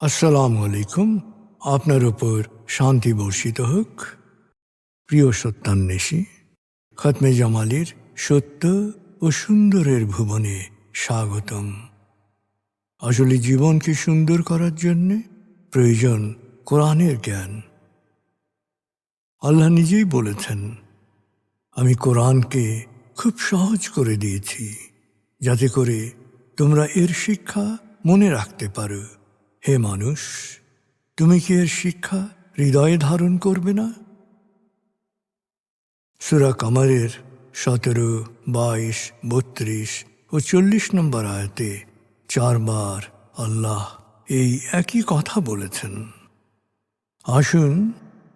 আসসালামু আলাইকুম। আপনার উপর শান্তি বর্ষিত হোক। প্রিয় সত্যান্বেষী, খতমে জামালির সত্য ও সুন্দরের ভুবনে স্বাগতম। আসলে জীবনকে সুন্দর করার জন্য প্রয়োজন কোরআনের জ্ঞান। আল্লাহ নিজেই বলেছেন, আমি কোরআনকে খুব সহজ করে দিয়েছি যাতে করে তোমরা এর শিক্ষা মনে রাখতে পারো। হে মানুষ, তুমি কি এর শিক্ষা হৃদয়ে ধারণ করবে না? সূরা কামারের 17, 22, 32 ও 40 নম্বর আয়াতে 4 বার আল্লাহ এই একই কথা বলেছেন। আসুন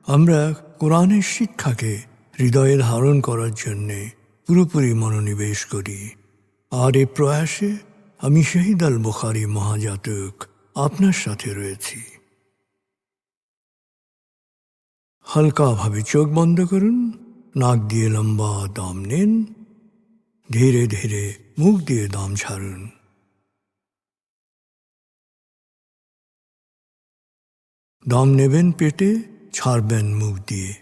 আমরা কোরআনের শিক্ষাকে হৃদয়ে ধারণ করার জন্যে পুরোপুরি মনোনিবেশ করি। আর এ প্রয়াসে আমি শহীদ আল বুখারী মহাজাতক আপনার সাথে রয়েছি। হালকাভাবে চোখ বন্ধ করুন, নাক দিয়ে লম্বা দম নিন, ধীরে ধীরে মুখ দিয়ে দম ছাড়ুন। দম নেবেন পেটে, ছাড়বেন মুখ দিয়ে।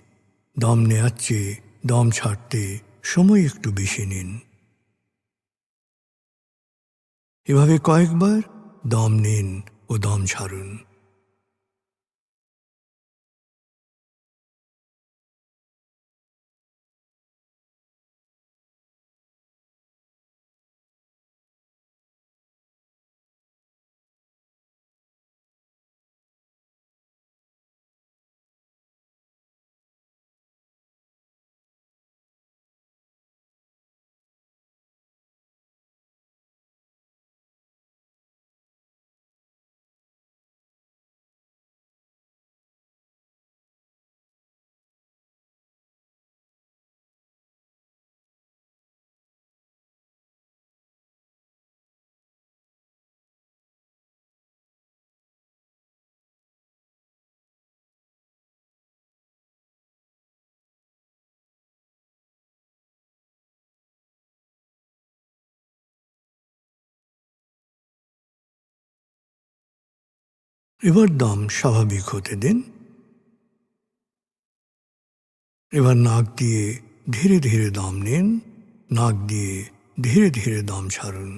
দম নেওয়ার চেয়ে দম ছাড়তে সময় একটু বেশি নিন। এভাবে কয়েকবার দম নিন ও দম ছাড়ুন। এবার দম স্বাভাবিক হতে দিন। এবার নাক দিয়ে ধীরে ধীরে দম নিন, নাক দিয়ে ধীরে ধীরে দম ছাড়ুন।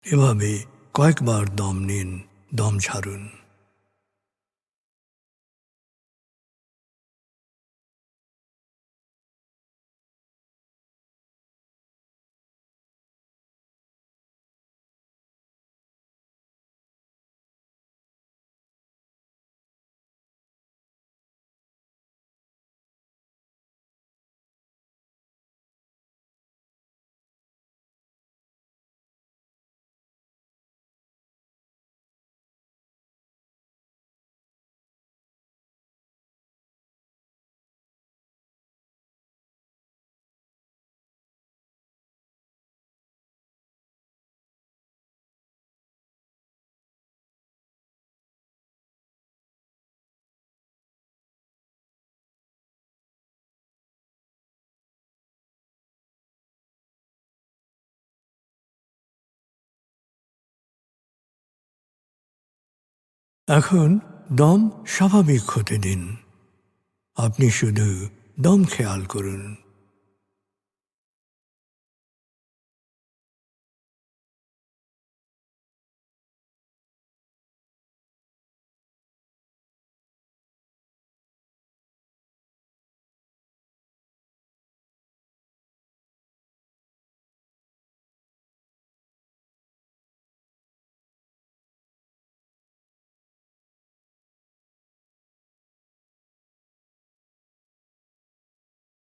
এভাবে কয়েকবার দম নিন, দম ছাড়ুন। এখন দম স্বাভাবিক হতে দিন। আপনি শুধু দম খেয়াল করুন।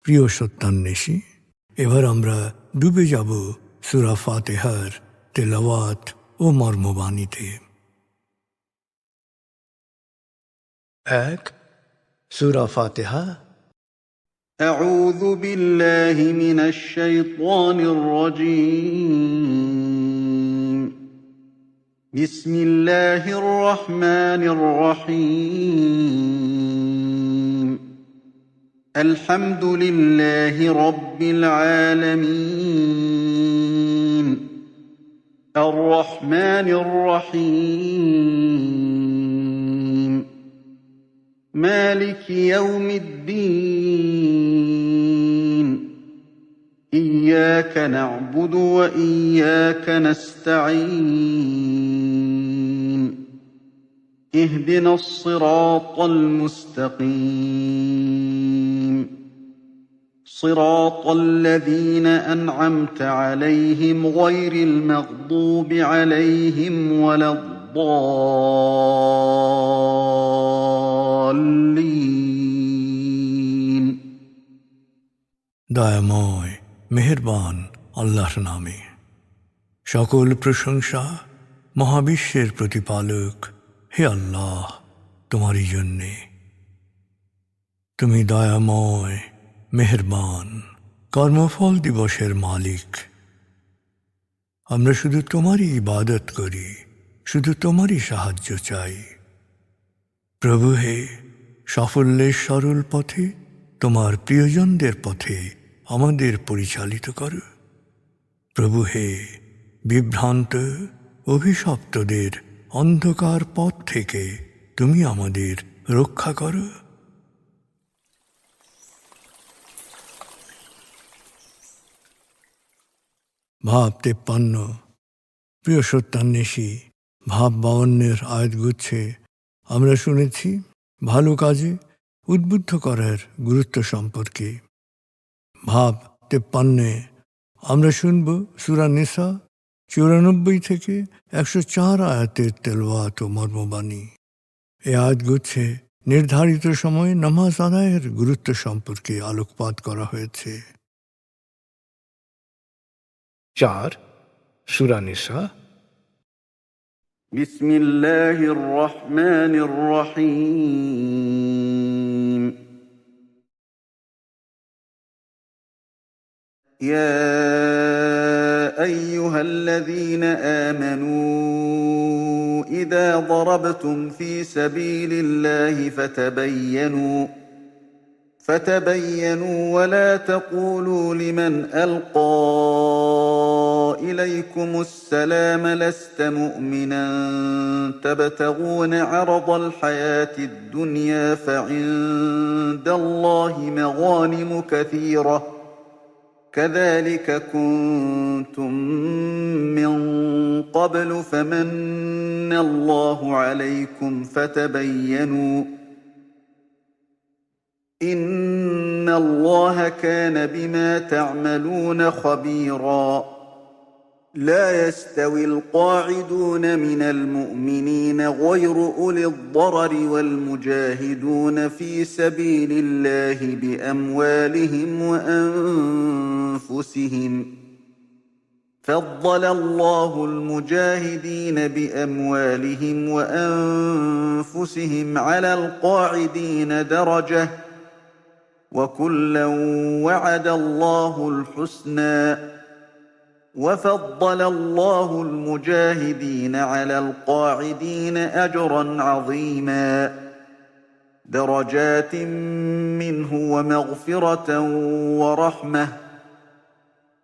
প্রিয় সত্যান্বেষী, এবার আমরা ডুবে যাব সূরা ফাতিহার তেলাওয়াত ও মর্মবাণীতে। 1, সূরা ফাতিহা। أعوذ بالله من الشيطان الرجيم. بسم الله الرحمن الرحيم. الحمد لله رب العالمين. الرحمن الرحيم مالك يوم الدين إياك نعبد وإياك نستعين اهدنا الصراط المستقيم صراط الذين أنعمت عليهم غير المغضوب عليهم ولا الضالين দয়াময় মেহেরবান আল্লাহর নামে। সকল প্রশংসা মহাবিশ্বের প্রতিপালক হে আল্লাহ তোমারই জন্যে। তুমি দয়াময় মেহেরবান কর্মফল দিবসের মালিক। আমরা শুধু তোমারই ইবাদত করি, শুধু তোমারই সাহায্য চাই। প্রভু হে, সাফল্যের সরল পথে তোমার প্রিয়জনদের পথে আমাদের পরিচালিত করো। প্রভু হে, বিভ্রান্ত অভিশপ্তদের অন্ধকার পথ থেকে তুমি আমাদের রক্ষা করো। ভাব 53 প্রিয় সত্যান্বেষী, ভাব 52 আয়াতগুচ্ছে আমরা শুনেছি ভালো কাজে উদ্বুদ্ধ করার গুরুত্ব সম্পর্কে। ভাব 53 আমরা শুনব সূরা নিসা 94 থেকে 104 আয়াতের তেলাওয়াত ও মর্মবাণী। এই আয়াতগুচ্ছে নির্ধারিত সময়ে নামাজ আদায়ের গুরুত্ব সম্পর্কে আলোকপাত করা হয়েছে। 4 সূরা নিসা। بسم الله الرحمن الرحيم يا أيها الذين آمنوا إذا ضربتم في سبيل الله فتبينوا ولا تقولوا لمن ألقى إليكم السلام لست مؤمنا تبتغون عرض الحياة الدنيا فعند الله مغانم كثيرة كذلك كنتم من قبل فمن الله عليكم فتبينوا إن الله كان بما تعملون خبيرا لا يستوي القاعدون من المؤمنين غير أولي الضرر والمجاهدون في سبيل الله بأموالهم وأنفسهم فضل الله المجاهدين بأموالهم وأنفسهم على القاعدين درجة وكلا وعد الله الحسنى وفضل الله المجاهدين على القاعدين أجرا عظيما درجات منه ومغفرة ورحمة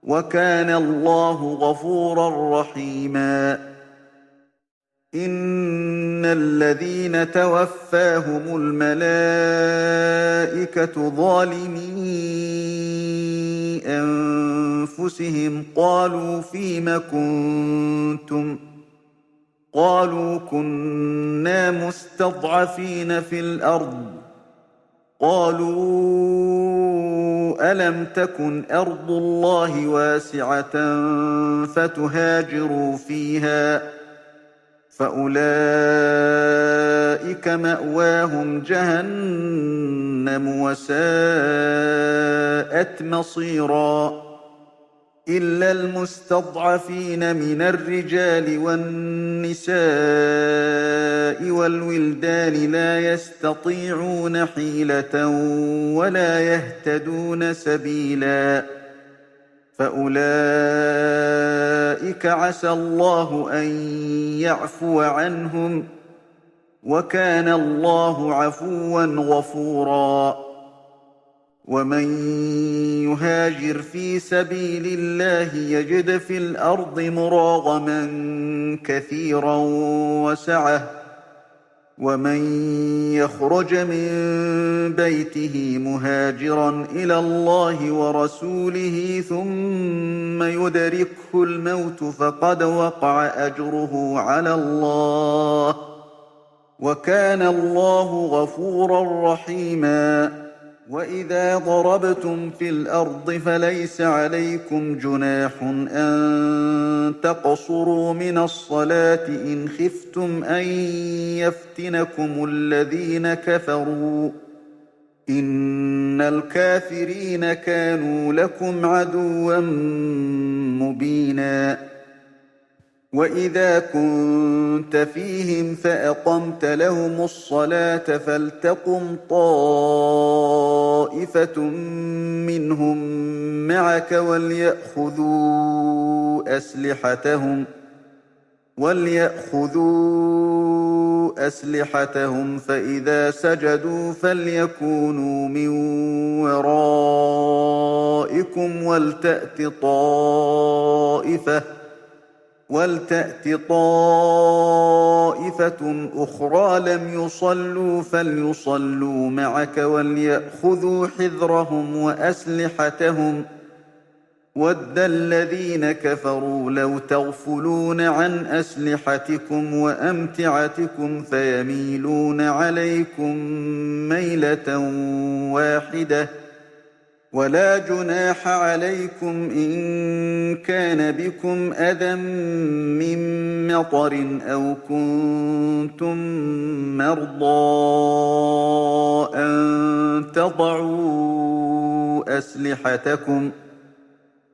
وكان الله غفورا رحيما إن الذين توفاهم الملائكة ظالمي أنفسهم قالوا فيم كنتم قالوا كنا مستضعفين في الأرض قالوا ألم تكن أرض الله واسعة فتهاجروا فيها فأولئك مأواهم جهنم وساءت مصيرا إلا المستضعفين من الرجال والنساء والولدان لا يستطيعون حيلة ولا يهتدون سبيلا فأولئك عسى الله أن يعفو عنهم وكان الله عفوا غفورا ومن يهاجر في سبيل الله يجد في الأرض مراغما كثيرا وسعة ومن يخرج من بيته مهاجرا إلى الله ورسوله ثم يدركه الموت فقد وقع أجره على الله وكان الله غفورا رحيما وإذا ضربتم في الأرض فليس عليكم جناح أن تقصروا من الصلاة إن خفتم أن يفتنكم الذين كفروا إن الكافرين كانوا لكم عدوا مبينا وإذا كنت فيهم فأقمت لهم الصلاة فلتقم طائفة منهم معك وليأخذوا أسلحتهم فإذا سجدوا فليكونوا من ورائكم ولتأت طائفة أخرى لم يصلوا فليصلوا معك وليأخذوا حذرهم وأسلحتهم وَدَّ الَّذِينَ كَفَرُوا لَوْ تَغْفُلُونَ عَنْ أَسْلِحَتِكُمْ وَأَمْتِعَتِكُمْ فَيَمِيلُونَ عَلَيْكُمْ مَيْلَةً وَاحِدَةً وَلَا جُنَاحَ عَلَيْكُمْ إِن كَانَ بِكُمْ أَذًى مِّن مَّطَرٍ أَوْ كُنتُم مَّرْضَىٰ أَن تَضَعُوا أَسْلِحَتَكُمْ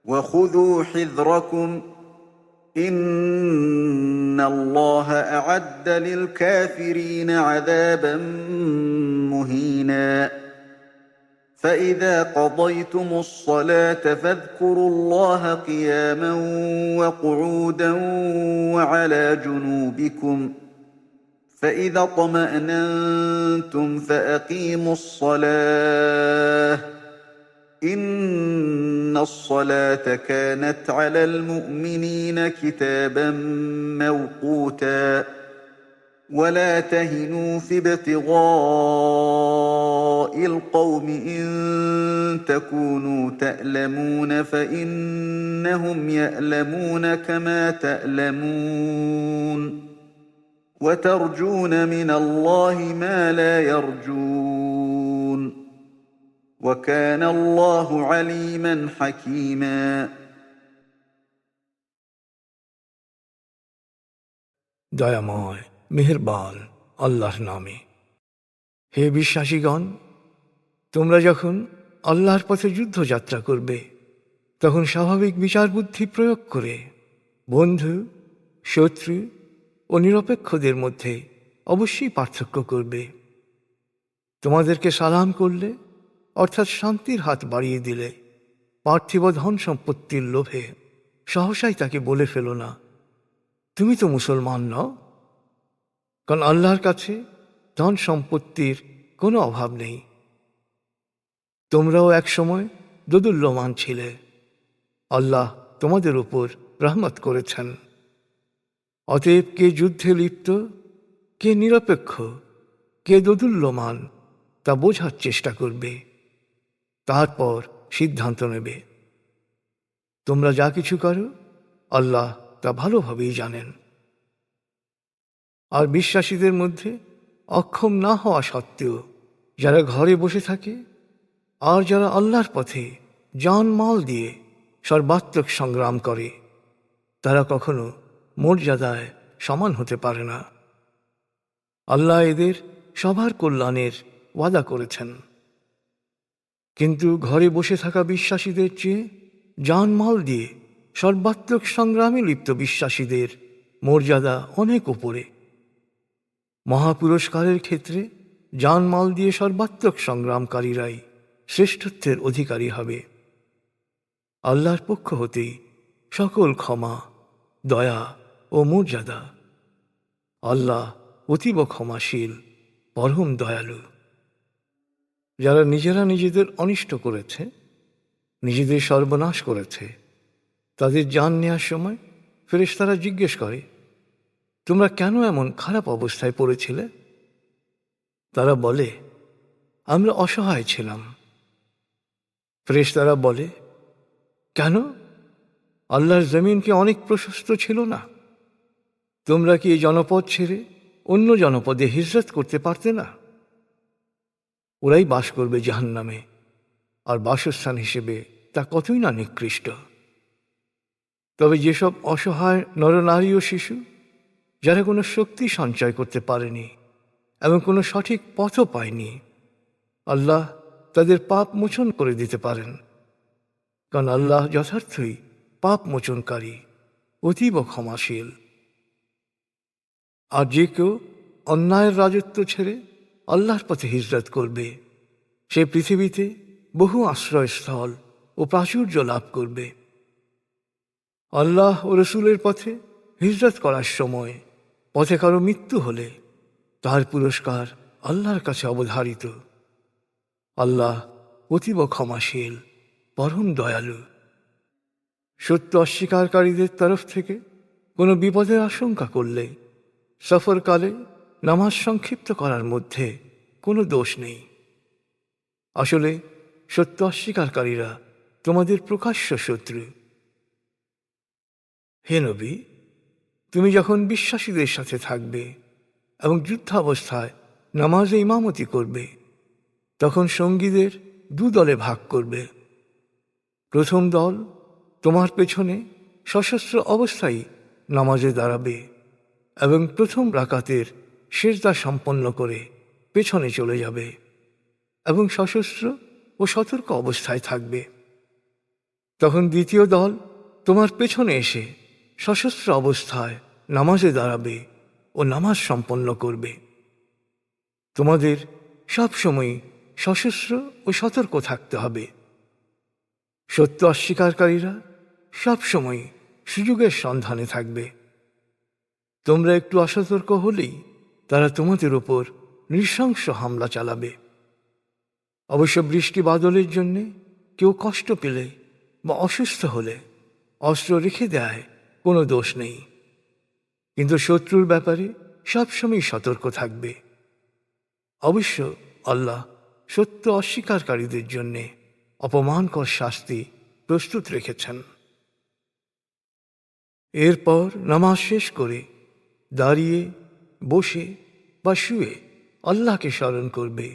وَخُذُوا حِذْرَكُمْ إِنَّ اللَّهَ أَعَدَّ لِلْكَافِرِينَ عَذَابًا مُّهِينًا فَإِذَا قَضَيْتُمُ الصَّلَاةَ فاذْكُرُوا اللَّهَ قِيَامًا وَقُعُودًا وَعَلَىٰ جُنُوبِكُمْ فَإِذَا اطْمَأْنَنتُمْ فَأَقِيمُوا الصَّلَاةَ إِنَّ الصَّلَاةَ كَانَتْ عَلَى الْمُؤْمِنِينَ كِتَابًا مَّوْقُوتًا وَلَا تَهِنُوا في ابْتِغَاءِ الْقَوْمِ إِن تَكُونُوا تَأْلَمُونَ فَإِنَّهُمْ يَأْلَمُونَ كَمَا تَأْلَمُونَ وَتَرْجُونَ مِنَ اللَّهِ مَا لَا يَرْجُونَ وَكَانَ اللَّهُ عَلِيمًا حَكِيمًا দয়াময় মেহেরবান আল্লাহর নামে। হে বিশ্বাসীগণ, তোমরা যখন আল্লাহর পথে যুদ্ধযাত্রা করবে তখন স্বাভাবিক বিচার বুদ্ধি প্রয়োগ করে বন্ধু, শত্রু ও নিরপেক্ষদের মধ্যে অবশ্যই পার্থক্য করবে। তোমাদেরকে সালাম করলে অর্থাৎ শান্তির হাত বাড়িয়ে দিলে পার্থিব ধন সম্পত্তির লোভে সহসাই তাকে বলে ফেলো না, তুমি তো মুসলমান নও। কারণ আল্লাহর কাছে ধন সম্পত্তির কোনো অভাব নেই। তোমরাও একসময় দোদুল্যমান ছিলে, আল্লাহ তোমাদের উপর রহমত করেছেন। অতএব কে যুদ্ধে লিপ্ত, কে নিরপেক্ষ, কে দোদুল্যমান তা বোঝার চেষ্টা করবে, তারপর সিদ্ধান্ত নেবে। তোমরা যা কিছু করো আল্লাহ তা ভালোভাবেই জানেন। আর বিশ্বাসীদের মধ্যে অক্ষম না হওয়া সত্ত্বেও যারা ঘরে বসে থাকে আর যারা আল্লাহর পথে জান মাল দিয়ে সর্বাত্মক সংগ্রাম করে তারা কখনো মর্যাদায় সমান হতে পারে না। আল্লাহ এদের সবার কল্যাণের ওয়াদা করেছেন। কিন্তু ঘরে বসে থাকা বিশ্বাসীদের চেয়ে জানমাল দিয়ে সর্বাত্মক সংগ্রামে লিপ্ত বিশ্বাসীদের মর্যাদা অনেক উপরে। মহাপুরস্কারের ক্ষেত্রে জানমাল দিয়ে সর্বাত্মক সংগ্রামকারীরাই শ্রেষ্ঠত্বের অধিকারী হবে। আল্লাহর পক্ষ হতেই সকল ক্ষমা, দয়া ও মর্যাদা। আল্লাহ অতীব ক্ষমাশীল, পরম দয়ালু। যারা নিজেরা নিজেদের অনিষ্ট করেছে, নিজেদের সর্বনাশ করেছে, তাদের জান নেওয়ার সময় ফেরেশতারা জিজ্ঞেস করে, তোমরা কেন এমন খারাপ অবস্থায় পড়েছিলে? তারা বলে, আমরা অসহায় ছিলাম। ফেরেশতারা বলে, কেন? আল্লাহর জমিন কি অনেক প্রশস্ত ছিল না? তোমরা কি এই জনপদ ছেড়ে অন্য জনপদে হিজরত করতে পারতে না? ওরাই বাস করবে জাহান্নামে, আর বাসস্থান হিসেবে তা কতই না নিকৃষ্ট। তবে যেসব অসহায় নরনারী ও শিশু, যারা কোনো শক্তি সঞ্চয় করতে পারেনি এবং কোনো সঠিক পথও পায়নি, আল্লাহ তাদের পাপ মোচন করে দিতে পারেন, কারণ আল্লাহ যথার্থই পাপ মোচনকারী, অতীব ক্ষমাশীল। আর যে কেউ অন্যায়ের রাজত্ব ছেড়ে আল্লাহর পথে হিজরত করবে, সে পৃথিবীতে বহু আশ্রয়স্থল ও প্রাচুর্য লাভ করবে। আল্লাহ ও রসুলের পথে হিজরত করার সময় পথে কারো মৃত্যু হলে তার পুরস্কার আল্লাহর কাছে অবধারিত। আল্লাহ অতীব ক্ষমাশীল, পরম দয়ালু। সত্য অস্বীকারীদের তরফ থেকে কোনো বিপদের আশঙ্কা করলে সফরকালে নামাজ সংক্ষিপ্ত করার মধ্যে কোনো দোষ নেই। আসলে সত্য অস্বীকারীরা তোমাদের প্রকাশ্য শত্রু। হে নবী, তুমি যখন বিশ্বাসীদের সাথে থাকবে এবং যুদ্ধাবস্থায় নামাজে ইমামতি করবে, তখন সঙ্গীদের দুদলে ভাগ করবে। প্রথম দল তোমার পেছনে সশস্ত্র অবস্থায় নামাজে দাঁড়াবে এবং প্রথম রাকাতের সেজদা সম্পন্ন করে পেছনে চলে যাবে এবং সশস্ত্র ও সতর্ক অবস্থায় থাকবে। তখন দ্বিতীয় দল তোমার পেছনে এসে সশস্ত্র অবস্থায় নামাজে দাঁড়াবে ও নামাজ সম্পন্ন করবে। তোমাদের সবসময় সশস্ত্র ও সতর্ক থাকতে হবে। সত্য অস্বীকারীরা সবসময় সুযোগের সন্ধানে থাকবে। তোমরা একটু অসতর্ক হলেই তারা তোমাদের উপর নৃশংস হামলা চালাবে। অবশ্য বৃষ্টি বাদলের জন্যে কেউ কষ্ট পেলে বা অসুস্থ হলে অস্ত্র রেখে দেয় কোনো দোষ নেই, কিন্তু শত্রুর ব্যাপারে সবসময় সতর্ক থাকবে। অবশ্য আল্লাহ সত্য অস্বীকারীদের জন্যে অপমানকর শাস্তি প্রস্তুত রেখেছেন। এরপর নামাজ শেষ করে দাঁড়িয়ে, বসে বা শুয়ে আল্লাহকে স্মরণ করবে।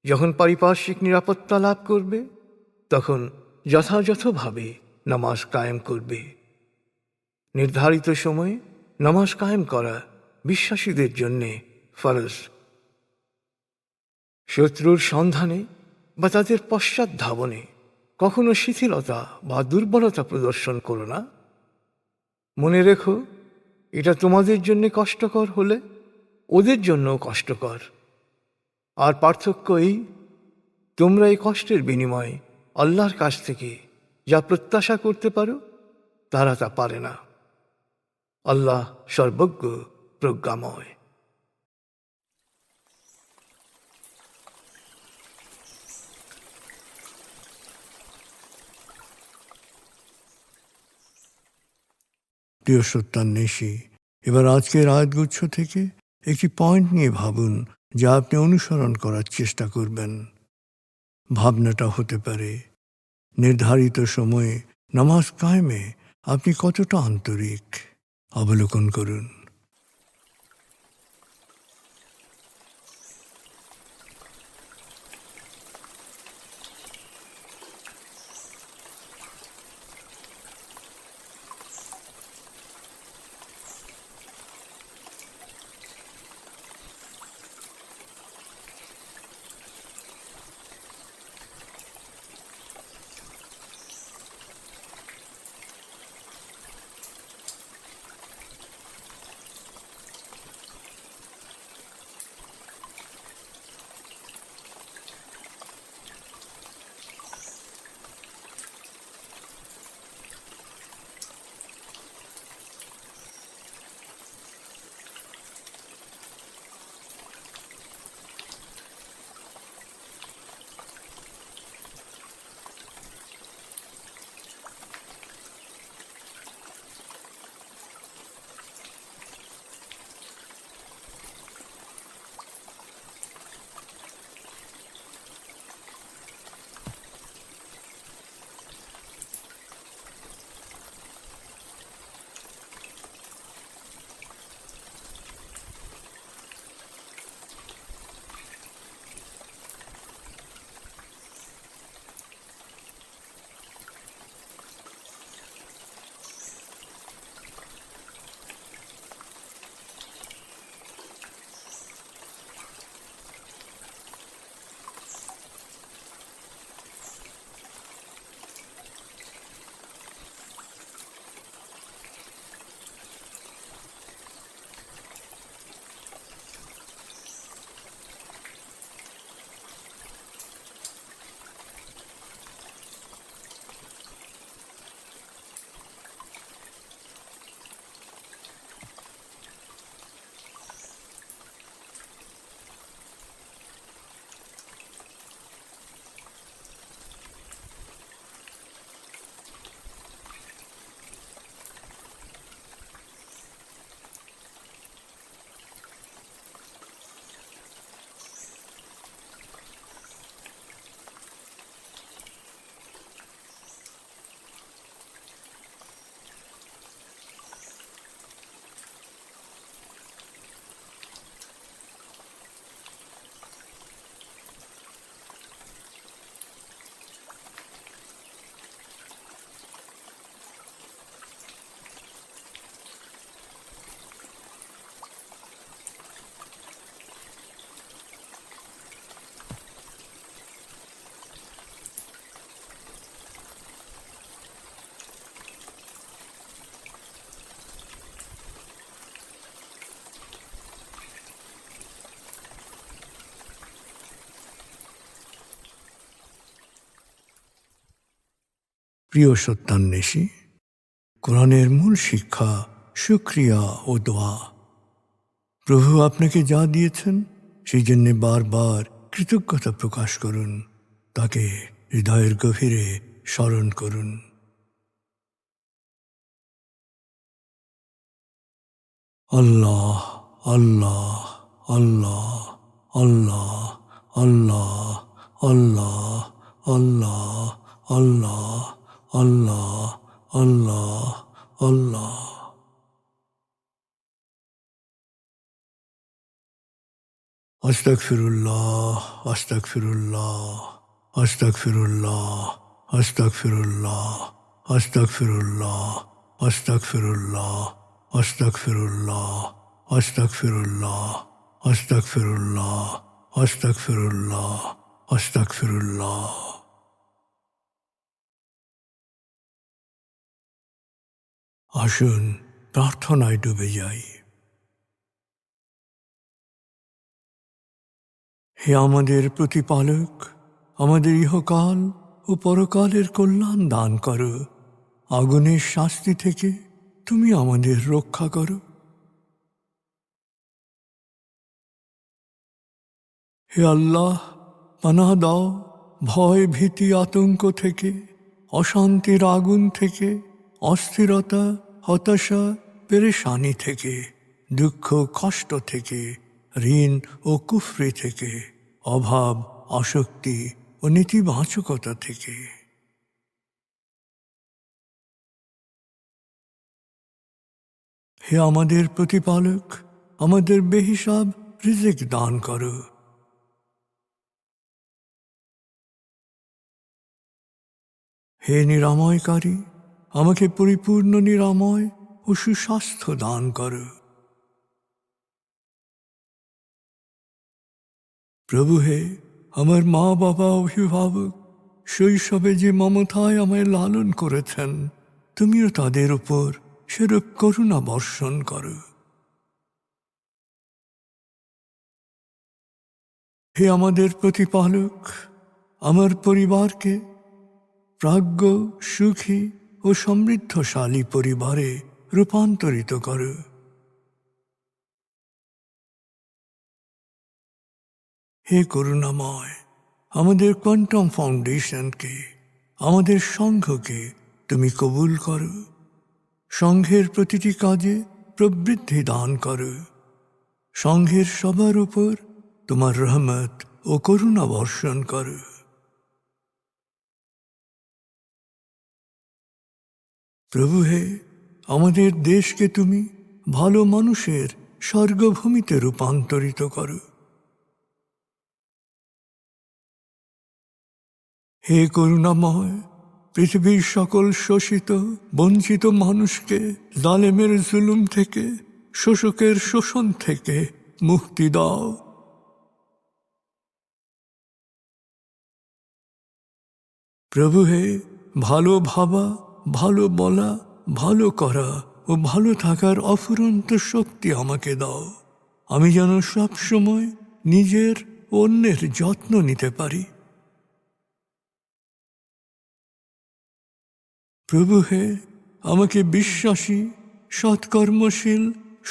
যখন পারিপার্শ্বিক নিরাপত্তা লাভ করবে, তখন যথাযথভাবে নামাজ কায়েম করবে। নির্ধারিত সময়ে নামাজ কায়েম করা বিশ্বাসীদের জন্যে ফরজ। শত্রুর সন্ধানে বা তাদের পশ্চাৎ ধাবনে কখনো শিথিলতা বা দুর্বলতা প্রদর্শন করো না। মনে রেখো, এটা তোমাদের জন্য কষ্টকর হলে ওদের জন্যও কষ্টকর। আর পার্থক্য এই, তোমরা এই কষ্টের বিনিময়ে আল্লাহর কাছ থেকে যা প্রত্যাশা করতে পারো, তারা তা পারে না। আল্লাহ সর্বজ্ঞ, প্রজ্ঞাময়। প্রিয় সত্যান্বেষী, এবার আজকের আয়াতগুচ্ছ থেকে একটি পয়েন্ট নিয়ে ভাবুন, যা আপনি অনুসরণ করার চেষ্টা করবেন। ভাবনাটা হতে পারে, নির্ধারিত সময়ে নামাজ কায়েমে আপনি কতটা আন্তরিক। অবলোকন করুন। প্রিয় সত্যান্বেষী, কোরআনের মূল শিক্ষা শুকরিয়া ও দোয়া। প্রভু আপনাকে যা দিয়েছেন সেই জন্যে বারবার কৃতজ্ঞতা প্রকাশ করুন, তাকে হৃদয়ের গভীরে স্মরণ করুন। আল্লাহ আল্লাহ আল্লাহ আল্লাহ আল্লাহ আল্লাহ আল্লাহ আল্লাহ আল্লাহ আল্লাহ আল্লাহ। আস্তাগফিরুল্লাহ আস্তাগফিরুল্লাহ আস্তাগফিরুল্লাহ আস্তাগফিরুল্লাহ আস্তাগফিরুল্লাহ আস্তাগফিরুল্লাহ আস্তাগফিরুল্লাহ আস্তাগফিরুল্লাহ আস্তাগফিরুল্লাহ আস্তাগফিরুল্লাহ আস্তাগফিরুল্লাহ। আসুন প্রার্থনায় ডুবে যাই। হে আমাদের প্রতিপালক, আমাদের ইহকাল ও পরকালের কল্যাণ দান করো। আগুনের শাস্তি থেকে তুমি আমাদের রক্ষা করো। হে আল্লাহ, পানাহ দাও ভয় ভীতি আতঙ্ক থেকে, অশান্তির আগুন থেকে, অস্থিরতা হতাশা পেরেশানি থেকে, দুঃখ কষ্ট থেকে, ঋণ ও কুফরি থেকে, অভাব আসক্তি ও নেতিবাচকতা থেকে। হে আমাদের প্রতিপালক, আমাদের বেহিসাব রিজিক দান করো। হে নিরাময়কারী, আমাকে পরিপূর্ণ নিরাময় ও সুস্বাস্থ্য দান করো। প্রভু হে, আমার মা বাবা অভিভাবক শৈশবে যে মমতায় আমায় লালন করেছেন, তুমিও তাদের উপর সেরূপ করুণা বর্ষণ করো। হে আমাদের প্রতিপালক, আমার পরিবারকে প্রাজ্ঞ সুখী ও সমৃদ্ধশালী পরিবারে রূপান্তরিত করো। হে করুণাময়, আমাদের কোয়ান্টাম ফাউন্ডেশনকে, আমাদের সংঘকে তুমি কবুল করো। সংঘের প্রতিটি কাজে প্রবৃদ্ধি দান করো। সংঘের সবার উপর তোমার রহমত ও করুণা বর্ষণ করো। প্রভু হে, আমাদের দেশকে তুমি ভালো মানুষের স্বর্গভূমিতে রূপান্তরিত করো। হে করুণাময়, পৃথিবীর সকল শোষিত বঞ্চিত মানুষকে জালেমের জুলুম থেকে, শোষকের শোষণ থেকে মুক্তি দাও। প্রভু হে, ভালো ভাবা, ভালো বলা, ভালো করা ও ভালো থাকার অফুরন্ত শক্তি আমাকে দাও। আমি যেন সব সময় নিজের ও অন্যের যত্ন নিতে পারি। প্রভু হে, আমাকে বিশ্বাসী সৎকর্মশীল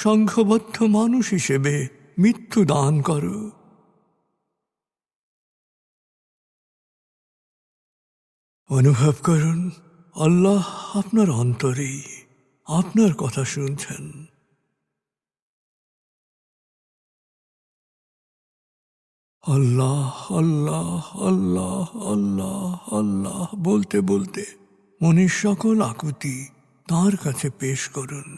সংঘবদ্ধ মানুষ হিসেবে মৃত্যু দান করো। অনুভব করুন, আল্লাহ আপনার অন্তরেই আপনার কথা শুনছেন। আল্লাহ আল্লাহ আল্লাহ আল্লাহ আল্লাহ বলতে বলতে মনের সকল আকুতি তাঁর কাছে পেশ করুন।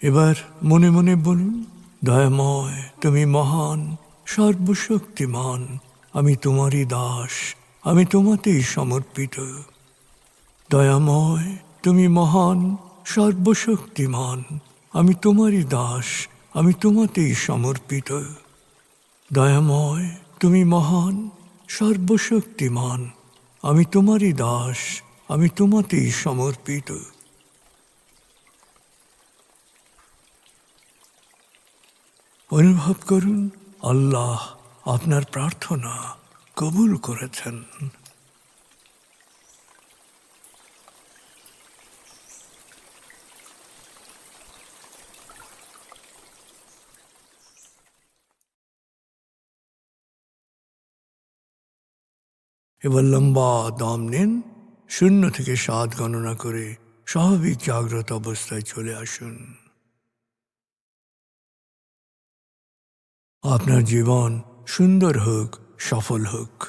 এবার মনে মনে বলুন, দয়াময় তুমি মহান, সর্বশক্তিমান, আমি তোমারই দাস, আমি তোমাতেই সমর্পিত। দয়াময় তুমি মহান, সর্বশক্তিমান, আমি তোমারই দাস, আমি তোমাতেই সমর্পিত। দয়াময় তুমি মহান, সর্বশক্তিমান, আমি তোমারই দাস, আমি তোমাতেই সমর্পিত। অনুভব করুন আল্লাহ আপনার প্রার্থনা কবুল করেছেন। এবার লম্বা দম নিন, 0 থেকে 7 গণনা করে স্বাভাবিক জাগ্রত অবস্থায় চলে আসুন। আপনার জীবন সুন্দর হোক, সফল হোক।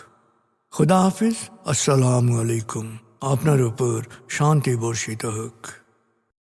খুদা হাফিজ। আসসালামু আলাইকুম। আপনার উপর শান্তি বর্ষিত হোক।